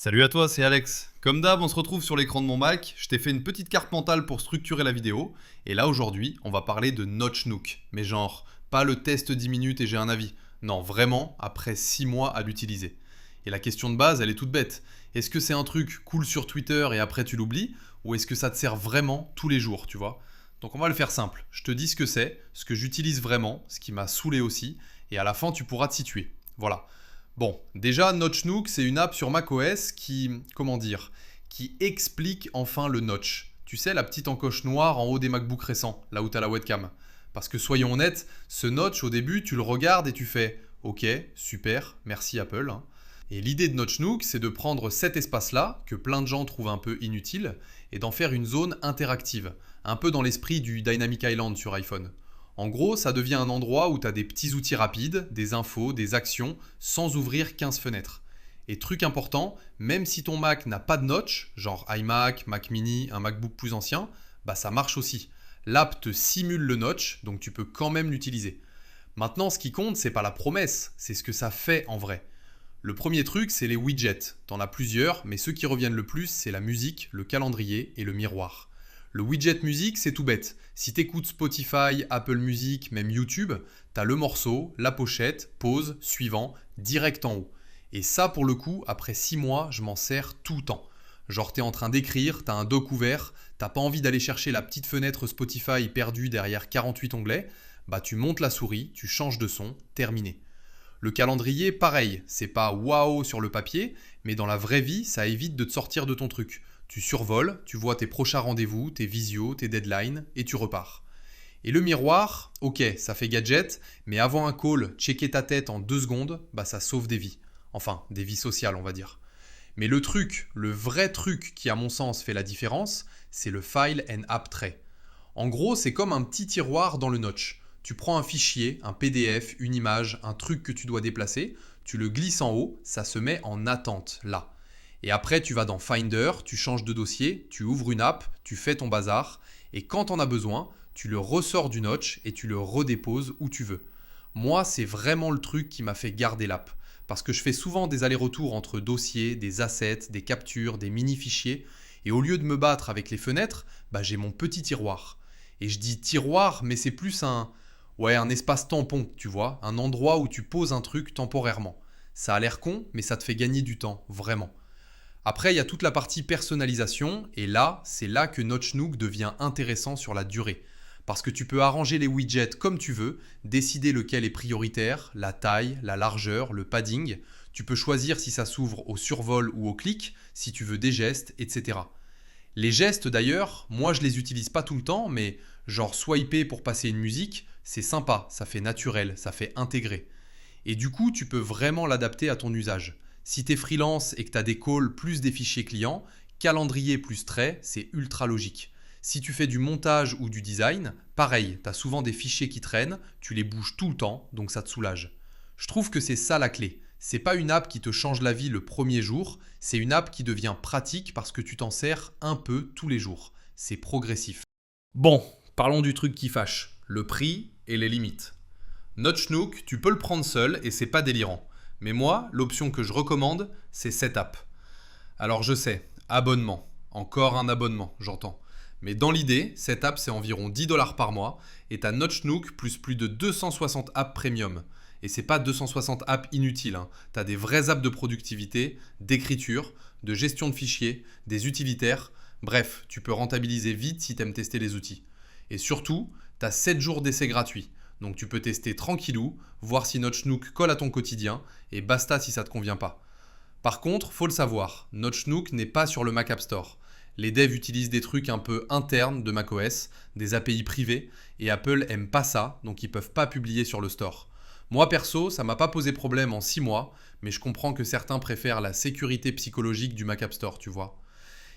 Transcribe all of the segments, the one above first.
Salut à toi, c'est Alex. Comme d'hab, on se retrouve sur l'écran de mon Mac. Je t'ai fait une petite carte mentale pour structurer la vidéo. Et là, aujourd'hui, on va parler de Notch Nook. Mais genre, pas le test 10 minutes et j'ai un avis. Non, vraiment, après 6 mois à l'utiliser. Et la question de base, elle est toute bête. Est-ce que c'est un truc cool sur Twitter et après tu l'oublies? Ou est-ce que ça te sert vraiment tous les jours, tu vois? Donc on va le faire simple. Je te dis ce que c'est, ce que j'utilise vraiment, ce qui m'a saoulé aussi. Et à la fin, tu pourras te situer. Voilà. Bon, déjà, Notch Nook, c'est une app sur macOS qui, comment dire, qui explique enfin le notch. Tu sais, la petite encoche noire en haut des MacBook récents, là où tu as la webcam. Parce que soyons honnêtes, ce notch, au début, tu le regardes et tu fais OK, super, merci Apple, hein. Et l'idée de Notch Nook, c'est de prendre cet espace-là, que plein de gens trouvent un peu inutile, et d'en faire une zone interactive, un peu dans l'esprit du Dynamic Island sur iPhone. En gros, ça devient un endroit où tu as des petits outils rapides, des infos, des actions, sans ouvrir 15 fenêtres. Et truc important, même si ton Mac n'a pas de notch, genre iMac, Mac mini, un MacBook plus ancien, bah ça marche aussi. L'app te simule le notch, donc tu peux quand même l'utiliser. Maintenant, ce qui compte, c'est pas la promesse, c'est ce que ça fait en vrai. Le premier truc, c'est les widgets. T'en as plusieurs, mais ceux qui reviennent le plus, c'est la musique, le calendrier et le miroir. Le widget musique, c'est tout bête. Si t'écoutes Spotify, Apple Music, même YouTube, t'as le morceau, la pochette, pause, suivant, direct en haut. Et ça, pour le coup, après 6 mois, je m'en sers tout le temps. Genre, t'es en train d'écrire, t'as un doc ouvert, t'as pas envie d'aller chercher la petite fenêtre Spotify perdue derrière 48 onglets, bah tu montes la souris, tu changes de son, terminé. Le calendrier, pareil, c'est pas waouh sur le papier, mais dans la vraie vie, ça évite de te sortir de ton truc. Tu survoles, tu vois tes prochains rendez-vous, tes visios, tes deadlines, et tu repars. Et le miroir, ok, ça fait gadget, mais avant un call, checker ta tête en 2 secondes, bah ça sauve des vies. Enfin, des vies sociales, on va dire. Mais le truc, le vrai truc qui à mon sens fait la différence, c'est le File and App Tray. En gros, c'est comme un petit tiroir dans le notch. Tu prends un fichier, un PDF, une image, un truc que tu dois déplacer, tu le glisses en haut, ça se met en attente là. Et après, tu vas dans Finder, tu changes de dossier, tu ouvres une app, tu fais ton bazar, et quand on a besoin, tu le ressors du notch et tu le redéposes où tu veux. Moi, c'est vraiment le truc qui m'a fait garder l'app. Parce que je fais souvent des allers-retours entre dossiers, des assets, des captures, des mini-fichiers, et au lieu de me battre avec les fenêtres, bah, j'ai mon petit tiroir. Et je dis tiroir, mais c'est plus un espace tampon, tu vois, un endroit où tu poses un truc temporairement. Ça a l'air con, mais ça te fait gagner du temps, vraiment. Après, il y a toute la partie personnalisation, et là, c'est là que Notch Nook devient intéressant sur la durée. Parce que tu peux arranger les widgets comme tu veux, décider lequel est prioritaire, la taille, la largeur, le padding. Tu peux choisir si ça s'ouvre au survol ou au clic, si tu veux des gestes, etc. Les gestes d'ailleurs, moi je les utilise pas tout le temps, mais genre swiper pour passer une musique, c'est sympa, ça fait naturel, ça fait intégré. Et du coup, tu peux vraiment l'adapter à ton usage. Si tu es freelance et que tu as des calls plus des fichiers clients, calendrier plus trait, c'est ultra logique. Si tu fais du montage ou du design, pareil, tu as souvent des fichiers qui traînent, tu les bouges tout le temps, donc ça te soulage. Je trouve que c'est ça la clé. C'est pas une app qui te change la vie le premier jour, c'est une app qui devient pratique parce que tu t'en sers un peu tous les jours. C'est progressif. Bon, parlons du truc qui fâche, le prix et les limites. Notch Nook, tu peux le prendre seul et c'est pas délirant. Mais moi, l'option que je recommande, c'est cette app. Alors je sais, abonnement. Encore un abonnement, j'entends. Mais dans l'idée, cette app c'est environ 10 $ par mois et t'as Notch Nook plus de 260 apps premium. Et c'est pas 260 apps inutiles, hein. T'as des vraies apps de productivité, d'écriture, de gestion de fichiers, des utilitaires. Bref, tu peux rentabiliser vite si t'aimes tester les outils. Et surtout, t'as 7 jours d'essai gratuit. Donc tu peux tester tranquillou, voir si Notch Nook colle à ton quotidien et basta si ça te convient pas. Par contre, faut le savoir, Notch Nook n'est pas sur le Mac App Store. Les devs utilisent des trucs un peu internes de macOS, des API privées, et Apple aime pas ça, donc ils peuvent pas publier sur le store. Moi perso, ça m'a pas posé problème en 6 mois, mais je comprends que certains préfèrent la sécurité psychologique du Mac App Store, tu vois.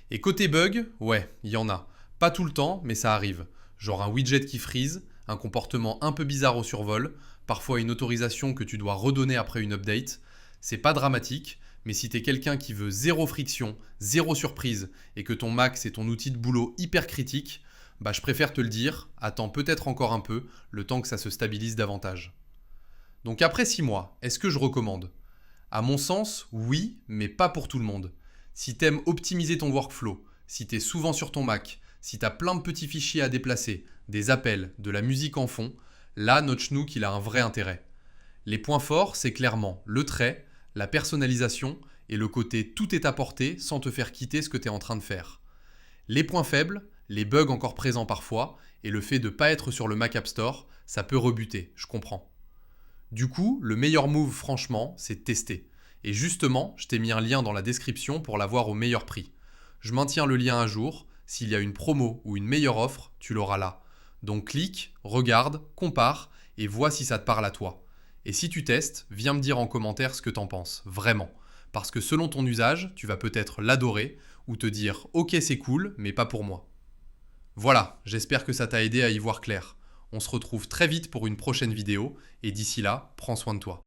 Et côté bug, ouais, il y en a. Pas tout le temps, mais ça arrive. Genre un widget qui freeze, un comportement un peu bizarre au survol, parfois une autorisation que tu dois redonner après une update. C'est pas dramatique, mais si t'es quelqu'un qui veut zéro friction, zéro surprise, et que ton Mac c'est ton outil de boulot hyper critique, bah je préfère te le dire, attends peut-être encore un peu, le temps que ça se stabilise davantage. Donc après 6 mois, est-ce que je recommande? À mon sens, oui, mais pas pour tout le monde. Si t'aimes optimiser ton workflow, si t'es souvent sur ton Mac, si t'as plein de petits fichiers à déplacer, des appels, de la musique en fond, là, Notchnook, il a un vrai intérêt. Les points forts, c'est clairement le trait, la personnalisation et le côté tout est à portée sans te faire quitter ce que tu es en train de faire. Les points faibles, les bugs encore présents parfois et le fait de ne pas être sur le Mac App Store, ça peut rebuter, je comprends. Du coup, le meilleur move franchement, c'est de tester. Et justement, je t'ai mis un lien dans la description pour l'avoir au meilleur prix. Je maintiens le lien à jour, s'il y a une promo ou une meilleure offre, tu l'auras là. Donc clique, regarde, compare et vois si ça te parle à toi. Et si tu testes, viens me dire en commentaire ce que t'en penses, vraiment. Parce que selon ton usage, tu vas peut-être l'adorer ou te dire ok c'est cool, mais pas pour moi. Voilà, j'espère que ça t'a aidé à y voir clair. On se retrouve très vite pour une prochaine vidéo et d'ici là, prends soin de toi.